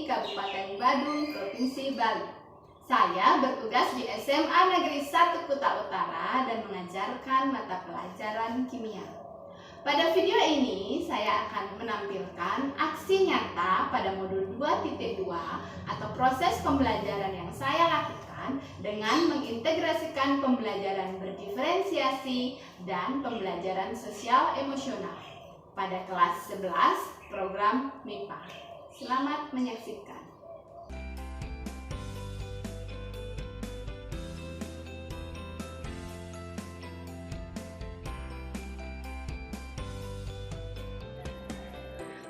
di Kabupaten Badung, Provinsi Bali. Saya bertugas di SMA Negeri 1 Kuta Utara dan mengajarkan mata pelajaran kimia. Pada video ini saya akan menampilkan aksi nyata pada modul 2.2 atau proses pembelajaran yang saya lakukan dengan mengintegrasikan pembelajaran berdiferensiasi dan pembelajaran sosial emosional pada kelas 11 program MIPA. Selamat menyaksikan.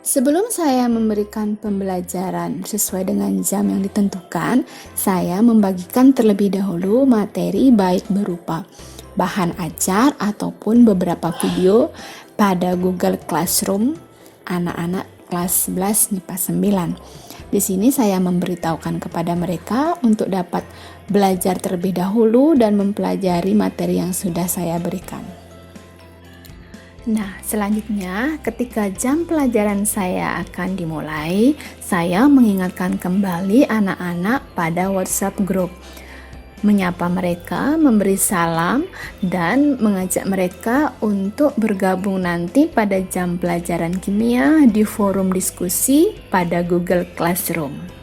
Sebelum saya memberikan pembelajaran sesuai dengan jam yang ditentukan, saya membagikan terlebih dahulu materi baik berupa bahan ajar ataupun beberapa video pada Google Classroom anak-anak kelas 11 MIPA 9. Di sini saya memberitahukan kepada mereka untuk dapat belajar terlebih dahulu dan mempelajari materi yang sudah saya berikan. Nah, selanjutnya ketika jam pelajaran saya akan dimulai, saya mengingatkan kembali anak-anak pada WhatsApp group, menyapa mereka, memberi salam, dan mengajak mereka untuk bergabung nanti pada jam pelajaran kimia di forum diskusi pada Google Classroom.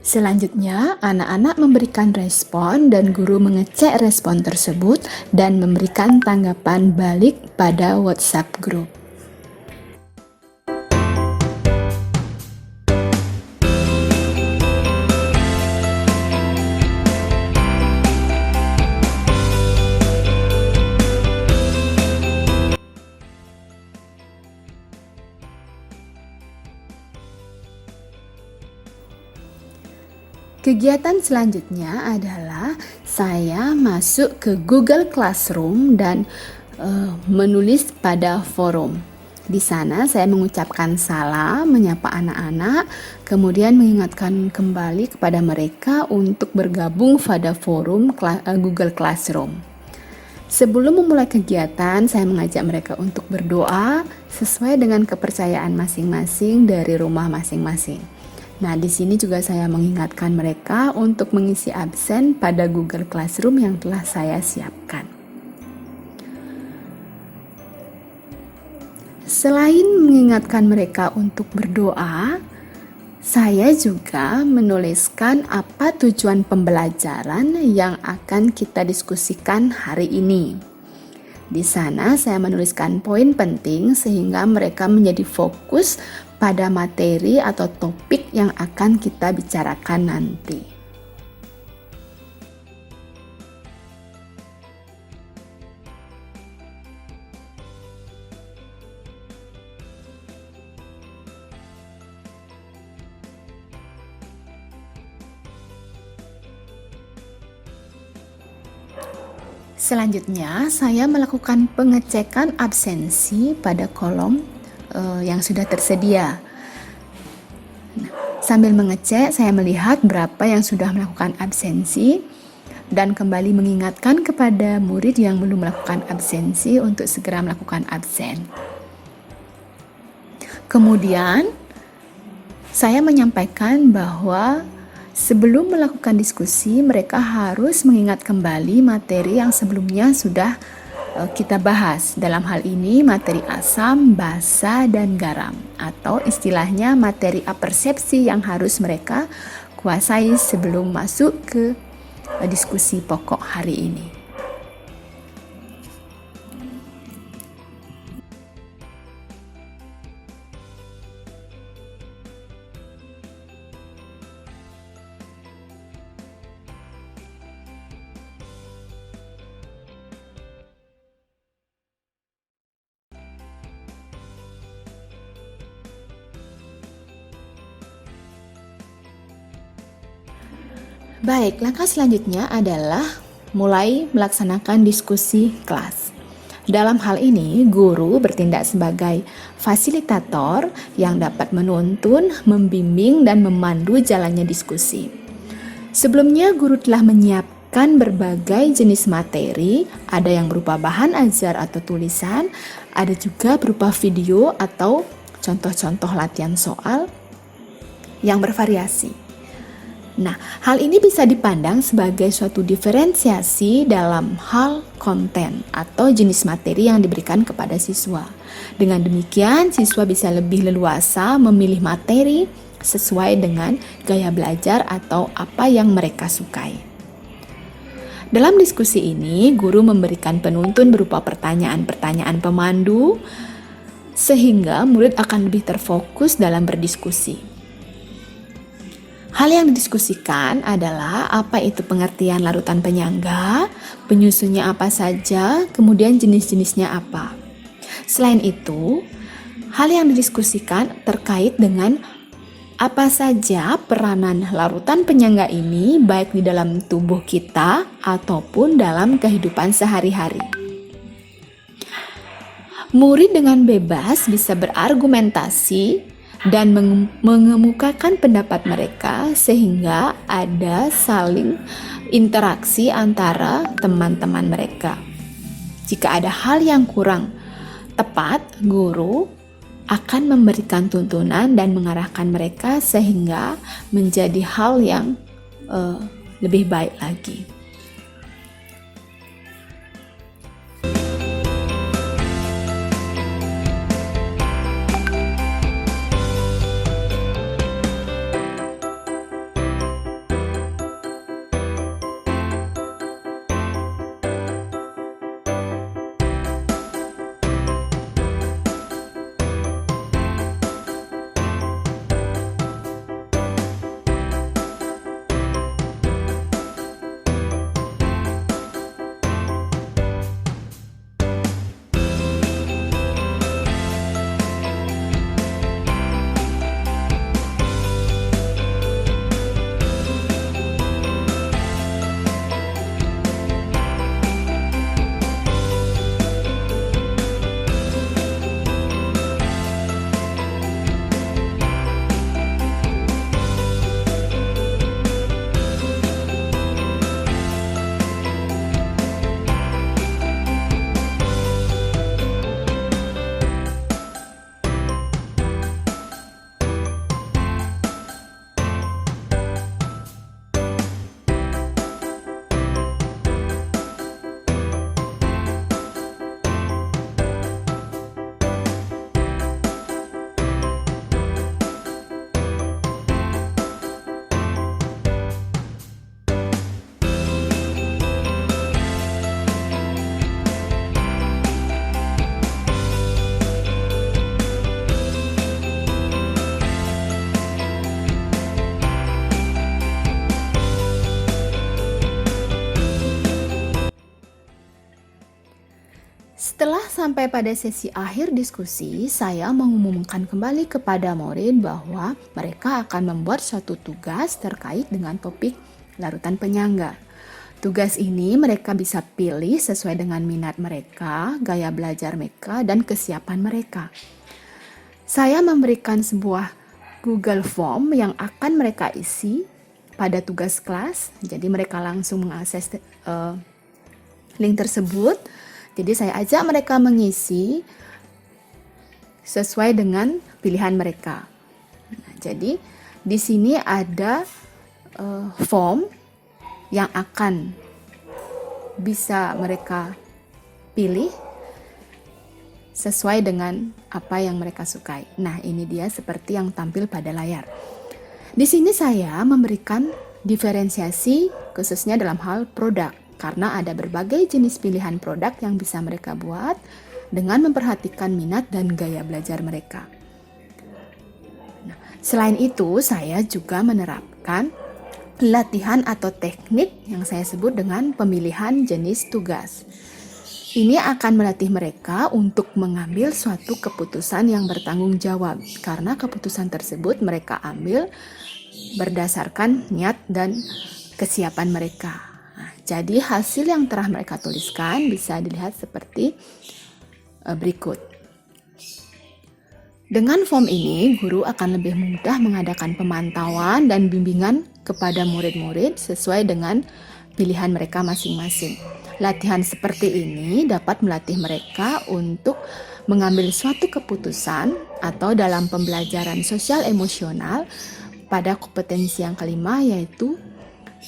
Selanjutnya, anak-anak memberikan respon dan guru mengecek respon tersebut dan memberikan tanggapan balik pada WhatsApp group. Kegiatan selanjutnya adalah saya masuk ke Google Classroom dan menulis pada forum. Di sana saya mengucapkan salam, menyapa anak-anak, kemudian mengingatkan kembali kepada mereka untuk bergabung pada forum Google Classroom. Sebelum memulai kegiatan, saya mengajak mereka untuk berdoa sesuai dengan kepercayaan masing-masing dari rumah masing-masing. Nah, di sini juga saya mengingatkan mereka untuk mengisi absen pada Google Classroom yang telah saya siapkan. Selain mengingatkan mereka untuk berdoa, saya juga menuliskan apa tujuan pembelajaran yang akan kita diskusikan hari ini. Di sana saya menuliskan poin penting sehingga mereka menjadi fokus pada materi atau topik yang akan kita bicarakan nanti. Selanjutnya, saya melakukan pengecekan absensi pada kolom yang sudah tersedia. Sambil mengecek, saya melihat berapa yang sudah melakukan absensi dan kembali mengingatkan kepada murid yang belum melakukan absensi untuk segera melakukan absen. Kemudian, saya menyampaikan bahwa sebelum melakukan diskusi, mereka harus mengingat kembali materi yang sebelumnya sudah kita bahas. Dalam hal ini materi asam, basa, dan garam, atau istilahnya materi apersepsi yang harus mereka kuasai sebelum masuk ke diskusi pokok hari ini. Baik, langkah selanjutnya adalah mulai melaksanakan diskusi kelas. Dalam hal ini, guru bertindak sebagai fasilitator yang dapat menuntun, membimbing, dan memandu jalannya diskusi. Sebelumnya, guru telah menyiapkan berbagai jenis materi, ada yang berupa bahan ajar atau tulisan, ada juga berupa video atau contoh-contoh latihan soal yang bervariasi. Nah, hal ini bisa dipandang sebagai suatu diferensiasi dalam hal konten atau jenis materi yang diberikan kepada siswa. Dengan demikian, siswa bisa lebih leluasa memilih materi sesuai dengan gaya belajar atau apa yang mereka sukai. Dalam diskusi ini, guru memberikan penuntun berupa pertanyaan-pertanyaan pemandu, sehingga murid akan lebih terfokus dalam berdiskusi. Hal yang didiskusikan adalah apa itu pengertian larutan penyangga, penyusunnya apa saja, kemudian jenis-jenisnya apa. Selain itu, hal yang didiskusikan terkait dengan apa saja peranan larutan penyangga ini baik di dalam tubuh kita ataupun dalam kehidupan sehari-hari. Murid dengan bebas bisa berargumentasi dan mengemukakan pendapat mereka sehingga ada saling interaksi antara teman-teman mereka. Jika ada hal yang kurang tepat, guru akan memberikan tuntunan dan mengarahkan mereka sehingga menjadi hal yang lebih baik lagi. Setelah sampai pada sesi akhir diskusi, saya mengumumkan kembali kepada murid bahwa mereka akan membuat suatu tugas terkait dengan topik larutan penyangga. Tugas ini mereka bisa pilih sesuai dengan minat mereka, gaya belajar mereka, dan kesiapan mereka. Saya memberikan sebuah Google Form yang akan mereka isi pada tugas kelas, jadi mereka langsung mengakses link tersebut. Jadi saya ajak mereka mengisi sesuai dengan pilihan mereka. Nah, jadi di sini ada form yang akan bisa mereka pilih sesuai dengan apa yang mereka sukai. Nah, ini dia seperti yang tampil pada layar. Di sini saya memberikan diferensiasi khususnya dalam hal produk. Karena ada berbagai jenis pilihan produk yang bisa mereka buat dengan memperhatikan minat dan gaya belajar mereka. Nah, selain itu, saya juga menerapkan latihan atau teknik yang saya sebut dengan pemilihan jenis tugas. Ini akan melatih mereka untuk mengambil suatu keputusan yang bertanggung jawab, karena keputusan tersebut mereka ambil berdasarkan niat dan kesiapan mereka. Jadi hasil yang telah mereka tuliskan bisa dilihat seperti berikut. Dengan form ini, guru akan lebih mudah mengadakan pemantauan dan bimbingan kepada murid-murid sesuai dengan pilihan mereka masing-masing. Latihan seperti ini dapat melatih mereka untuk mengambil suatu keputusan atau dalam pembelajaran sosial emosional pada kompetensi yang kelima, yaitu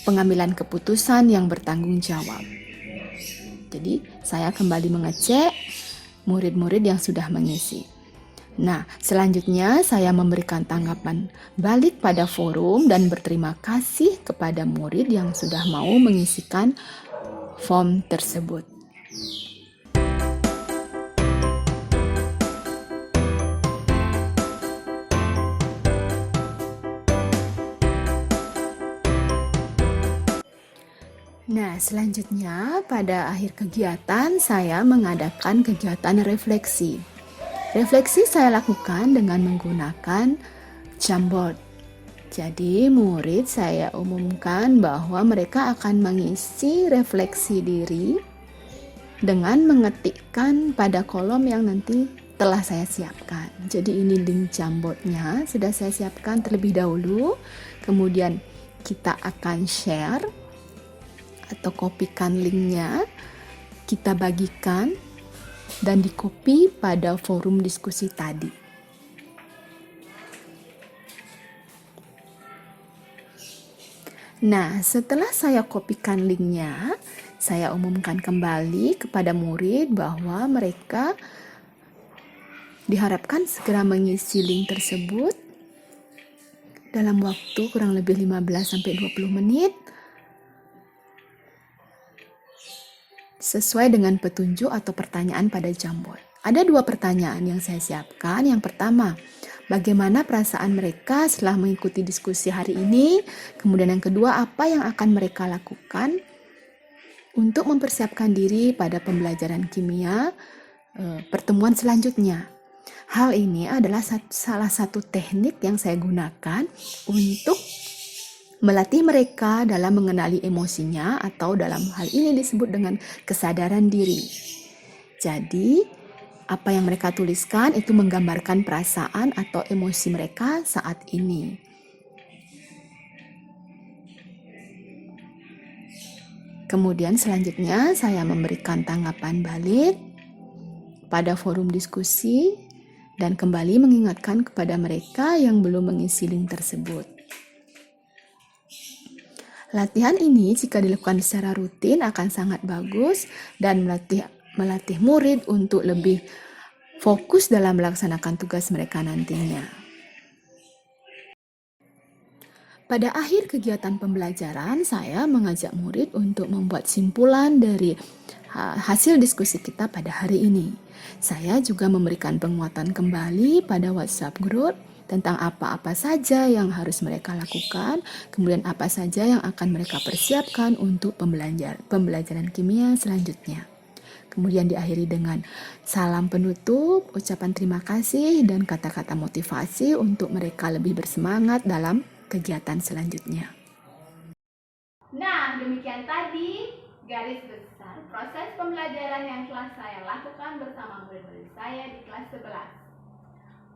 pengambilan keputusan yang bertanggung jawab. Jadi, saya kembali mengecek murid-murid yang sudah mengisi. Nah, selanjutnya saya memberikan tanggapan balik pada forum dan berterima kasih kepada murid yang sudah mau mengisikan form tersebut. Nah, selanjutnya pada akhir kegiatan saya mengadakan kegiatan refleksi. Refleksi saya lakukan dengan menggunakan Jamboard. Jadi, murid saya umumkan bahwa mereka akan mengisi refleksi diri dengan mengetikkan pada kolom yang nanti telah saya siapkan. Jadi, ini link Jamboardnya sudah saya siapkan terlebih dahulu. Kemudian kita akan share atau kopikan linknya, kita bagikan dan di-copy pada forum diskusi tadi. Nah, setelah saya kopikan linknya, saya umumkan kembali kepada murid bahwa mereka diharapkan segera mengisi link tersebut dalam waktu kurang lebih 15-20 menit sesuai dengan petunjuk atau pertanyaan pada Jamboard. Ada 2 pertanyaan yang saya siapkan. Yang pertama, bagaimana perasaan mereka setelah mengikuti diskusi hari ini? Kemudian yang kedua, apa yang akan mereka lakukan untuk mempersiapkan diri pada pembelajaran kimia pertemuan selanjutnya? Hal ini adalah salah satu teknik yang saya gunakan untuk melatih mereka dalam mengenali emosinya atau dalam hal ini disebut dengan kesadaran diri. Jadi, apa yang mereka tuliskan itu menggambarkan perasaan atau emosi mereka saat ini. Kemudian selanjutnya saya memberikan tanggapan balik pada forum diskusi dan kembali mengingatkan kepada mereka yang belum mengisi link tersebut. Latihan ini jika dilakukan secara rutin akan sangat bagus dan melatih murid untuk lebih fokus dalam melaksanakan tugas mereka nantinya. Pada akhir kegiatan pembelajaran, saya mengajak murid untuk membuat simpulan dari hasil diskusi kita pada hari ini. Saya juga memberikan penguatan kembali pada WhatsApp group tentang apa-apa saja yang harus mereka lakukan, kemudian apa saja yang akan mereka persiapkan untuk pembelajaran kimia selanjutnya. Kemudian diakhiri dengan salam penutup, ucapan terima kasih, dan kata-kata motivasi untuk mereka lebih bersemangat dalam kegiatan selanjutnya. Nah, demikian tadi garis besar proses pembelajaran yang telah saya lakukan bersama murid-murid saya di kelas 11.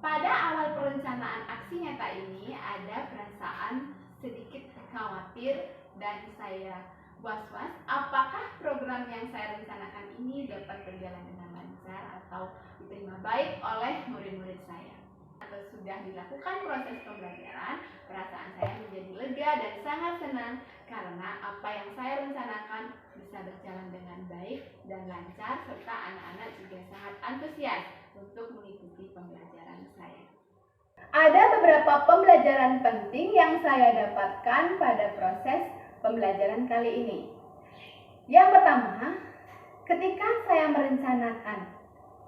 Pada awal perencanaan aksi nyata ini ada perasaan sedikit khawatir dan saya was-was apakah program yang saya rencanakan ini dapat berjalan dengan lancar atau diterima baik oleh murid-murid saya. Atau sudah dilakukan proses pembelajaran, perasaan saya menjadi lega dan sangat senang karena apa yang saya rencanakan bisa berjalan dengan baik dan lancar serta anak-anak juga sangat antusias untuk mengikuti pembelajaran saya. Ada beberapa pembelajaran penting yang saya dapatkan pada proses pembelajaran kali ini. Yang pertama, ketika saya merencanakan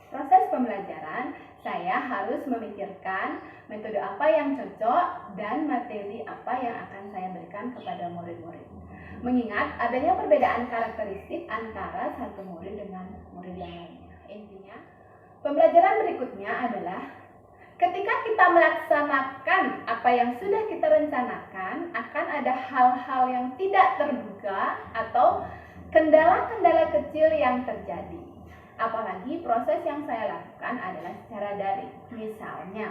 proses pembelajaran, saya harus memikirkan metode apa yang cocok dan materi apa yang akan saya berikan kepada murid-murid. Mengingat adanya perbedaan karakteristik antara satu murid dengan murid yang lainnya. Intinya, pembelajaran berikutnya adalah ketika kita melaksanakan apa yang sudah kita rencanakan, akan ada hal-hal yang tidak terduga atau kendala-kendala kecil yang terjadi. Apalagi proses yang saya lakukan adalah secara daring. Misalnya,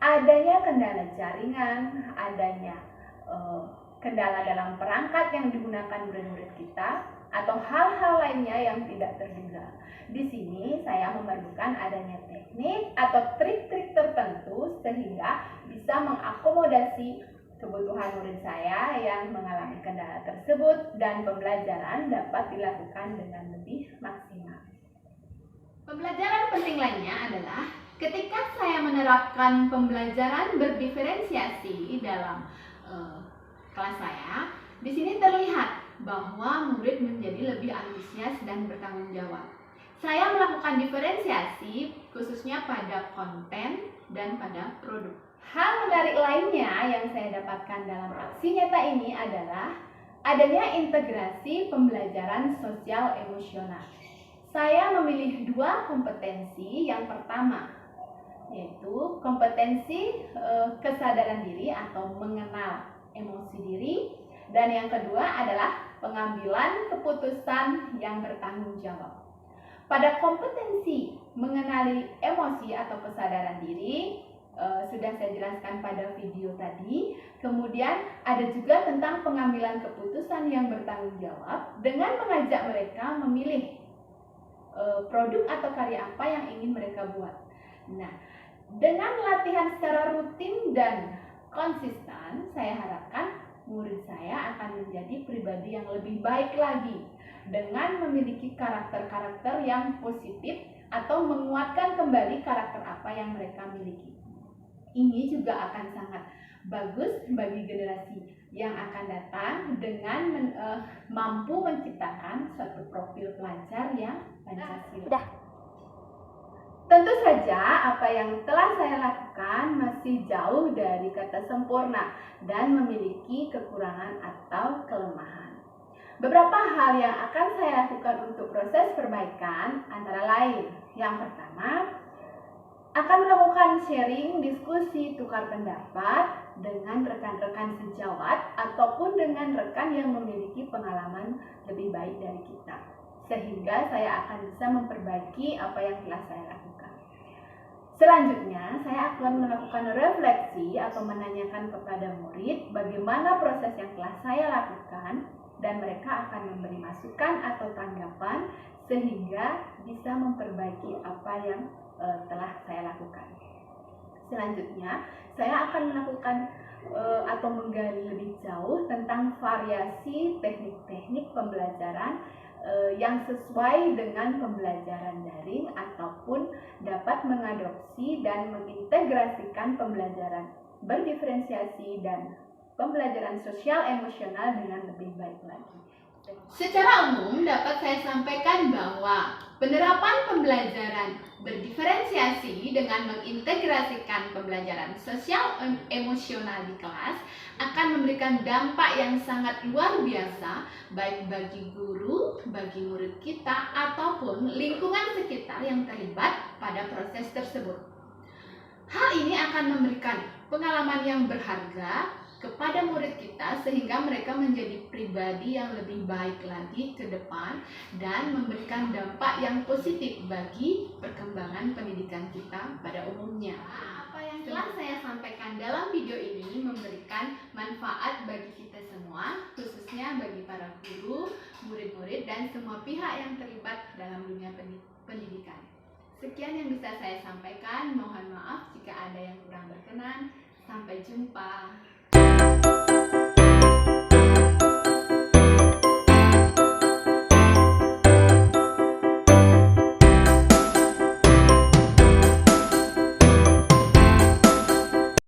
adanya kendala jaringan, adanya kendala dalam perangkat yang digunakan murid-murid kita, atau hal-hal lainnya yang tidak terduga. Di sini saya memerlukan adanya teknik atau trik-trik tertentu sehingga bisa mengakomodasi kebutuhan murid saya yang mengalami kendala tersebut dan pembelajaran dapat dilakukan dengan lebih maksimal. Pembelajaran penting lainnya adalah ketika saya menerapkan pembelajaran berdiferensiasi dalam kelas saya, di sini terlihat bahwa murid menjadi lebih antusias dan bertanggung jawab. Saya melakukan diferensiasi khususnya pada konten dan pada produk. Hal menarik lainnya yang saya dapatkan dalam aksi nyata ini adalah adanya integrasi pembelajaran sosial emosional. Saya memilih dua kompetensi. Yang pertama yaitu kompetensi kesadaran diri atau mengenal emosi diri, dan yang kedua adalah pengambilan keputusan yang bertanggung jawab. Pada kompetensi mengenali emosi atau kesadaran diri, sudah saya jelaskan pada video tadi. Kemudian ada juga tentang pengambilan keputusan yang bertanggung jawab dengan mengajak mereka memilih produk atau karya apa yang ingin mereka buat. Nah, dengan latihan secara rutin dan konsisten, saya harapkan murid saya akan menjadi pribadi yang lebih baik lagi dengan memiliki karakter-karakter yang positif atau menguatkan kembali karakter apa yang mereka miliki. Ini juga akan sangat bagus bagi generasi yang akan datang dengan mampu menciptakan suatu profil pelajar yang Pancasila. Tentu saja apa yang telah saya lakukan masih jauh dari kata sempurna dan memiliki kekurangan atau kelemahan. Beberapa hal yang akan saya lakukan untuk proses perbaikan antara lain. Yang pertama, akan melakukan sharing, diskusi, tukar pendapat dengan rekan-rekan sejawat ataupun dengan rekan yang memiliki pengalaman lebih baik dari kita, sehingga saya akan bisa memperbaiki apa yang telah saya lakukan. Selanjutnya, saya akan melakukan refleksi atau menanyakan kepada murid bagaimana proses yang telah saya lakukan, dan mereka akan memberi masukan atau tanggapan sehingga bisa memperbaiki apa yang telah saya lakukan. Selanjutnya, saya akan melakukan atau menggali lebih jauh tentang variasi teknik-teknik pembelajaran yang sesuai dengan pembelajaran daring ataupun dapat mengadopsi dan mengintegrasikan pembelajaran berdiferensiasi dan pembelajaran sosial emosional dengan lebih baik lagi. Secara umum dapat saya sampaikan bahwa penerapan pembelajaran berdiferensiasi dengan mengintegrasikan pembelajaran sosial emosional di kelas akan memberikan dampak yang sangat luar biasa baik bagi guru, bagi murid kita, ataupun lingkungan sekitar yang terlibat pada proses tersebut. Hal ini akan memberikan pengalaman yang berharga kepada murid kita sehingga mereka menjadi pribadi yang lebih baik lagi ke depan dan memberikan dampak yang positif bagi perkembangan pendidikan kita pada umumnya. Apa yang telah saya sampaikan dalam video ini memberikan manfaat bagi kita semua, khususnya bagi para guru, murid-murid, dan semua pihak yang terlibat dalam dunia pendidikan. Sekian yang bisa saya sampaikan, mohon maaf jika ada yang kurang berkenan. Sampai jumpa.